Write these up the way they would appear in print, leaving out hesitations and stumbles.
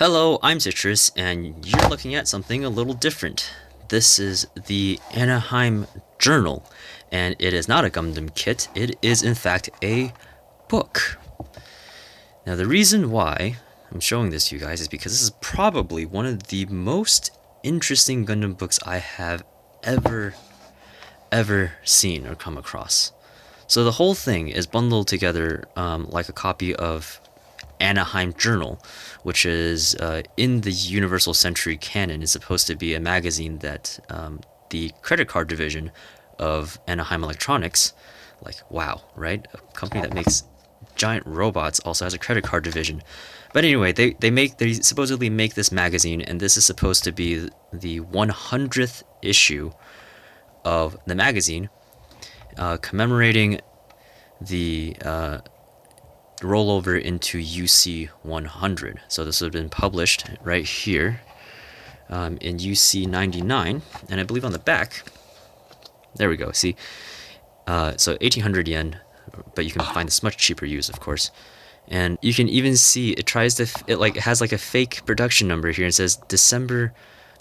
Hello, I'm Citrus, and you're looking at something a little different. This is the Anaheim Journal, and it is not a Gundam kit, it is in fact a book. Now, the reason why I'm showing this to you guys is because this is probably one of the most interesting Gundam books I have ever seen or come across. So the whole thing is bundled together like a copy of Anaheim Journal, which is in the Universal Century canon, is supposed to be a magazine that the credit card division of Anaheim Electronics, like wow, right? A company that makes giant robots also has a credit card division. But anyway, they supposedly make this magazine, and this is supposed to be the 100th issue of the magazine, commemorating the rollover into UC 100. So this would have been published right here in UC 99, and I believe on the back, there we go. See, so 1,800 yen, but you can find this much cheaper used, of course. And you can even see it tries to it has like a fake production number here. It says December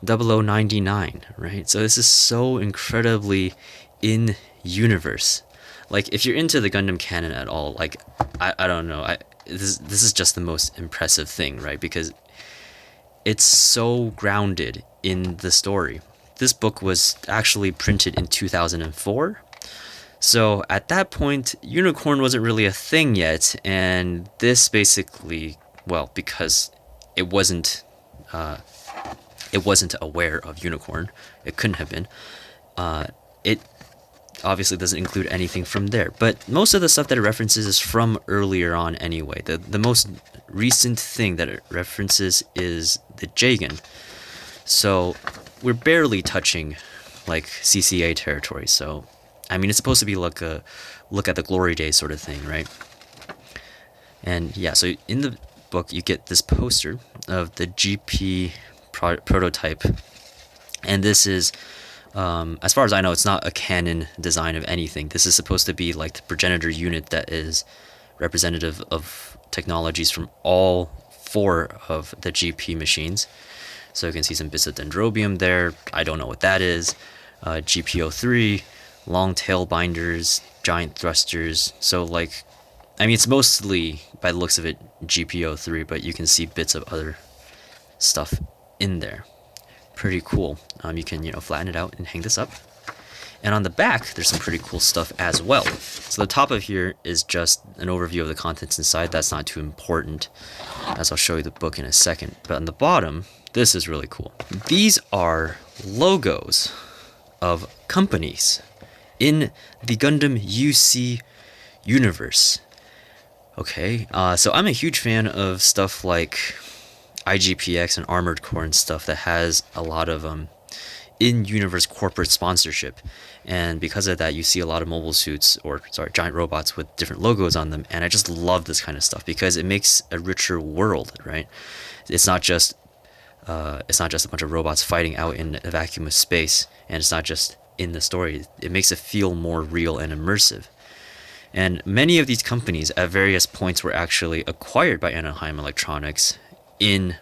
0099, right? So this is so incredibly in universe. Like, if you're into the Gundam canon at all, like, I don't know, this is just the most impressive thing, right? Because it's so grounded in the story. This book was actually printed in 2004. So at that point, unicorn wasn't really a thing yet, and this basically, well, because it wasn't aware of unicorn, it couldn't have been. It obviously doesn't include anything from there, but most of the stuff that it references is from earlier on anyway. The most recent thing that it references is the Jagan. So we're barely touching like CCA territory. So I mean, it's supposed to be like a look at the glory days sort of thing, right? And yeah, so in the book you get this poster of the GP prototype, and this is as far as I know, it's not a canon design of anything. This is supposed to be like the progenitor unit that is representative of technologies from all 4 of the GP machines. So you can see some bits of dendrobium there. I don't know what that is. GPO3, long tail binders, giant thrusters. So like, I mean, it's mostly, by the looks of it, GPO3, but you can see bits of other stuff in there. Pretty cool. You can, flatten it out and hang this up. And on the back, there's some pretty cool stuff as well. So the top of here is just an overview of the contents inside. That's not too important, as I'll show you the book in a second. But on the bottom, this is really cool. These are logos of companies in the Gundam UC universe. Okay, so I'm a huge fan of stuff like IGPX and Armored Core and stuff that has a lot of in-universe corporate sponsorship, and because of that you see a lot of mobile suits, or sorry, giant robots with different logos on them, and I just love this kind of stuff because it makes a richer world, right? It's not just a bunch of robots fighting out in a vacuum of space, and it's not just in the story. It makes it feel more real and immersive. And many of these companies at various points were actually acquired by Anaheim Electronics in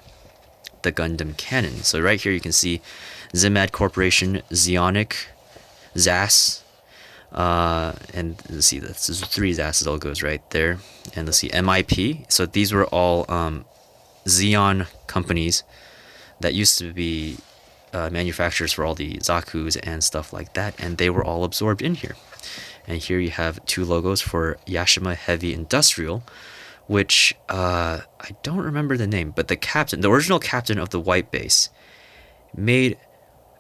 the Gundam canon. So right here you can see Zimad Corporation, Zeonic, ZAS, and let's see, there's 3 ZAS logos right there. And let's see, MIP. So these were all Xeon companies that used to be manufacturers for all the Zakus and stuff like that, and they were all absorbed in here. And here you have 2 logos for Yashima Heavy Industrial, which I don't remember the name, but the original captain of the White Base, made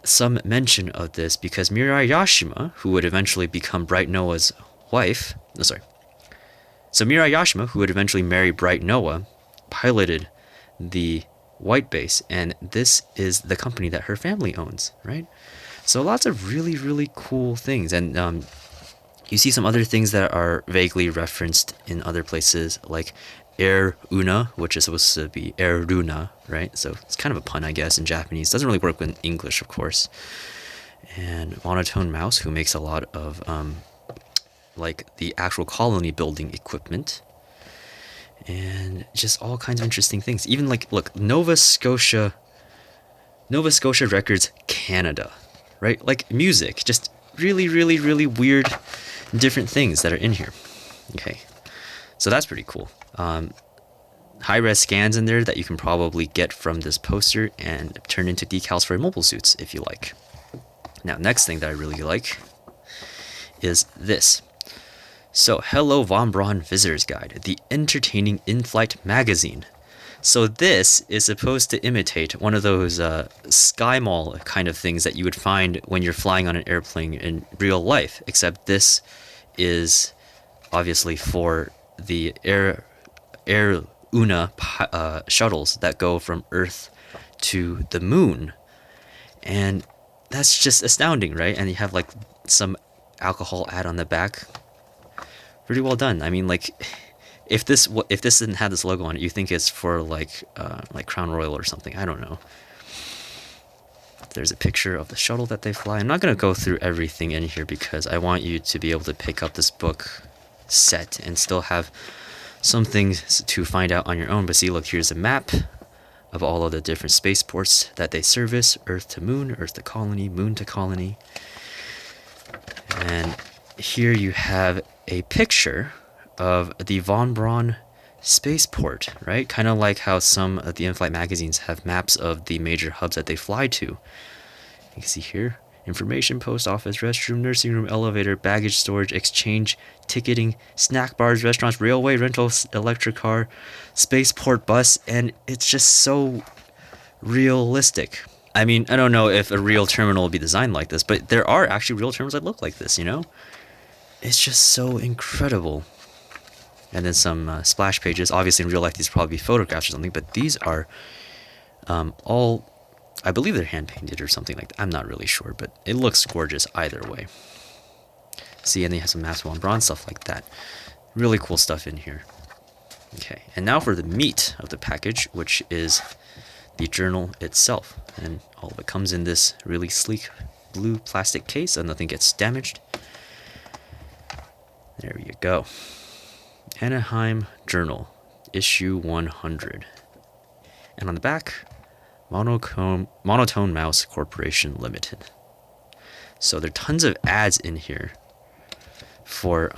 some mention of this because Mirai Yashima, who would eventually become Bright Noah's wife, so Mirai Yashima, who would eventually marry Bright Noah, piloted the White Base, and this is the company that her family owns, right? So lots of really, really cool things, and you see some other things that are vaguely referenced in other places, like Air Una, which is supposed to be Air Runa, right? So it's kind of a pun, I guess, in Japanese. Doesn't really work in English, of course. And Monotone Mouse, who makes a lot of like the actual colony building equipment. and just all kinds of interesting things. Even like, look, Nova Scotia Records Canada, right? Like music, just really, really, really weird, different things that are in here. Okay, so that's pretty cool. High-res scans in there that you can probably get from this poster and turn into decals for mobile suits if you like. Now, next thing that I really like is this. So, Hello Von Braun Visitor's Guide, the entertaining in-flight magazine. So this is supposed to imitate one of those Sky Mall kind of things that you would find when you're flying on an airplane in real life, except this is obviously for the Air Una shuttles that go from Earth to the moon. And that's just astounding, right? And you have like some alcohol ad on the back. Pretty well done. I mean, like, if this didn't have this logo on it, you think it's for like Crown Royal or something. I don't know. There's a picture of the shuttle that they fly. I'm not going to go through everything in here because I want you to be able to pick up this book set and still have some things to find out on your own. But see, look, here's a map of all of the different spaceports that they service: Earth to Moon, Earth to Colony, Moon to Colony. And here you have a picture of the Von Braun spaceport, right? Kind of like how some of the in-flight magazines have maps of the major hubs that they fly to. You can see here: information, post office, restroom, nursing room, elevator, baggage storage, exchange, ticketing, snack bars, restaurants, railway, rental, electric car, spaceport bus, and it's just so realistic. I mean, I don't know if a real terminal will be designed like this, but there are actually real terminals that look like this, you know? It's just so incredible. And then some splash pages. Obviously, in real life, these would probably be photographs or something, but these are all, I believe they're hand-painted or something like that. I'm not really sure, but it looks gorgeous either way. See, and they have some maps of Von Braun, stuff like that. Really cool stuff in here. Okay, and now for the meat of the package, which is the journal itself. And all of it comes in this really sleek blue plastic case, so nothing gets damaged. There you go. Anaheim Journal, issue 100. And on the back, Monotone Mouse Corporation Limited. So there are tons of ads in here for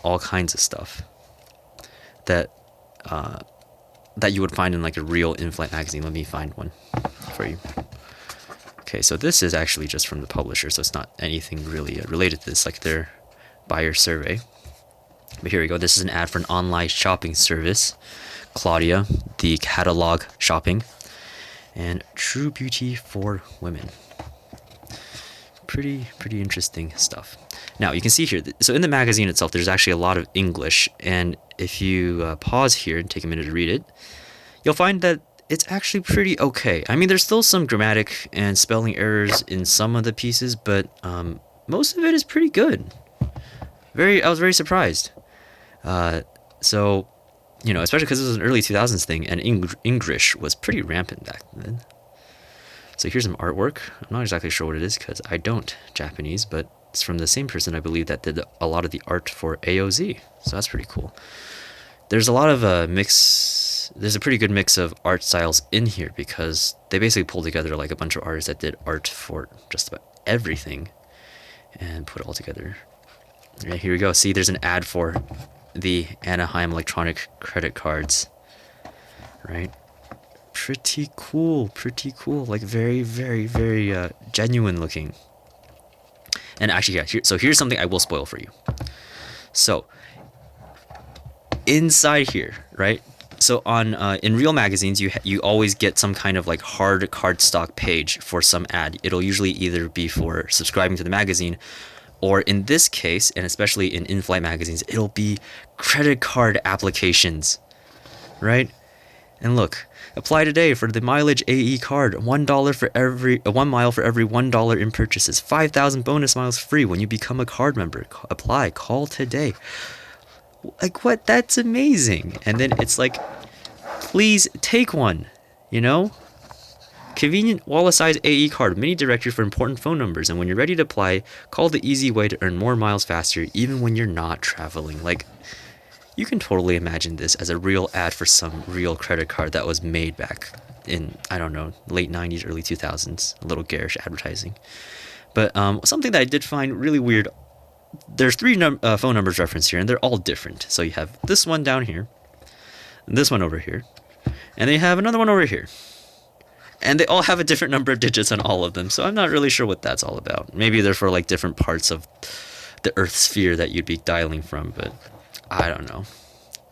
all kinds of stuff that you would find in like a real in-flight magazine. Let me find one for you. Okay, so this is actually just from the publisher, so it's not anything really related to this, like their buyer survey. But here we go. This is an ad for an online shopping service, Claudia, the catalog shopping, and True Beauty for Women. Pretty interesting stuff. Now you can see here, so in the magazine itself, there's actually a lot of English, and if you pause here and take a minute to read it, you'll find that it's actually pretty okay. I mean, there's still some grammatic and spelling errors in some of the pieces, but most of it is pretty good. I was very surprised. So, you know, especially because this was an early 2000s thing, and English was pretty rampant back then. So here's some artwork. I'm not exactly sure what it is because I don't Japanese, but it's from the same person, I believe, that did a lot of the art for AOZ. So that's pretty cool. There's a lot of there's a pretty good mix of art styles in here because they basically pulled together like a bunch of artists that did art for just about everything and put it all together. Yeah, here we go. See, there's an ad for the Anaheim electronic credit cards, right? Pretty cool. Like very genuine looking. And actually, yeah, so here's something I will spoil for you. So inside here, right? So on in real magazines, you always get some kind of like hard cardstock page for some ad. It'll usually either be for subscribing to the magazine, or in this case, and especially in in-flight magazines, it'll be credit card applications, right? And look, apply today for the mileage AE card. $1 for every 1 mile for every $1 in purchases. 5,000 bonus miles free when you become a card member. Apply. Call today. Like what? That's amazing. And then it's like, please take one. You know. Convenient wallet-sized AE card, mini directory for important phone numbers, and when you're ready to apply, call the easy way to earn more miles faster, even when you're not traveling. Like, You can totally imagine this as a real ad for some real credit card that was made back in, I don't know, late 90s, early 2000s. A little garish advertising. But something that I did find really weird, there's three phone numbers referenced here, and they're all different. So you have this one down here, and this one over here, and then you have another one over here. And they all have a different number of digits on all of them, so I'm not really sure what that's all about. Maybe they're for like different parts of the Earth sphere that you'd be dialing from, but I don't know.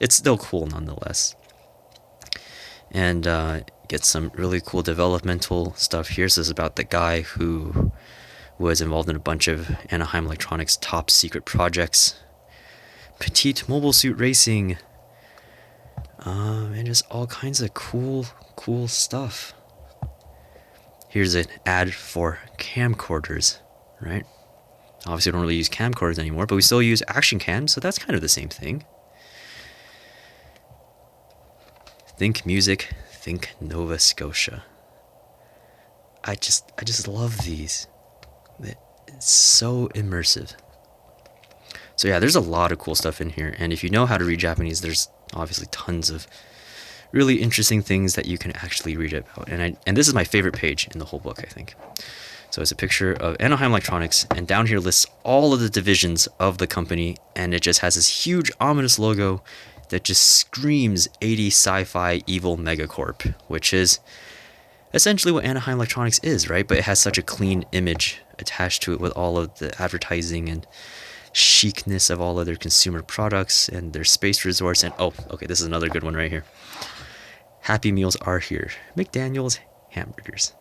It's still cool nonetheless. And get some really cool developmental stuff here. So this is about the guy who was involved in a bunch of Anaheim Electronics top secret projects. Petite mobile suit racing. And just all kinds of cool stuff. Here's an ad for camcorders, right? Obviously, we don't really use camcorders anymore, but we still use action cams, so that's kind of the same thing. Think music, think Nova Scotia. I just love these. It's so immersive. So yeah, there's a lot of cool stuff in here, and if you know how to read Japanese, there's obviously tons of really interesting things that you can actually read about. And this is my favorite page in the whole book, I think. So it's a picture of Anaheim Electronics, and down here lists all of the divisions of the company, and it just has this huge ominous logo that just screams 80 sci-fi evil megacorp, which is essentially what Anaheim Electronics is, right? But it has such a clean image attached to it with all of the advertising and chicness of all of their consumer products and their space resorts. And oh, okay, this is another good one right here. Happy Meals are here. McDaniel's hamburgers.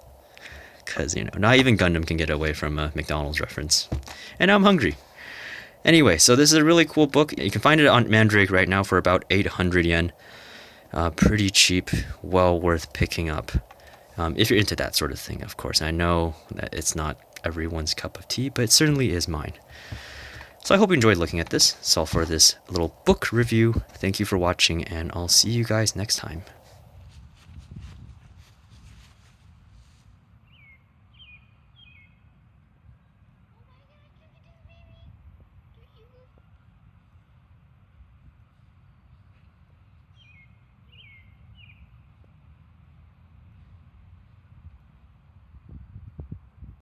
Because, not even Gundam can get away from a McDonald's reference. And now I'm hungry. Anyway, so this is a really cool book. You can find it on Mandrake right now for about 800 yen. Pretty cheap, well worth picking up. If you're into that sort of thing, of course. I know that it's not everyone's cup of tea, but it certainly is mine. So I hope you enjoyed looking at this. That's all for this little book review. Thank you for watching, and I'll see you guys next time.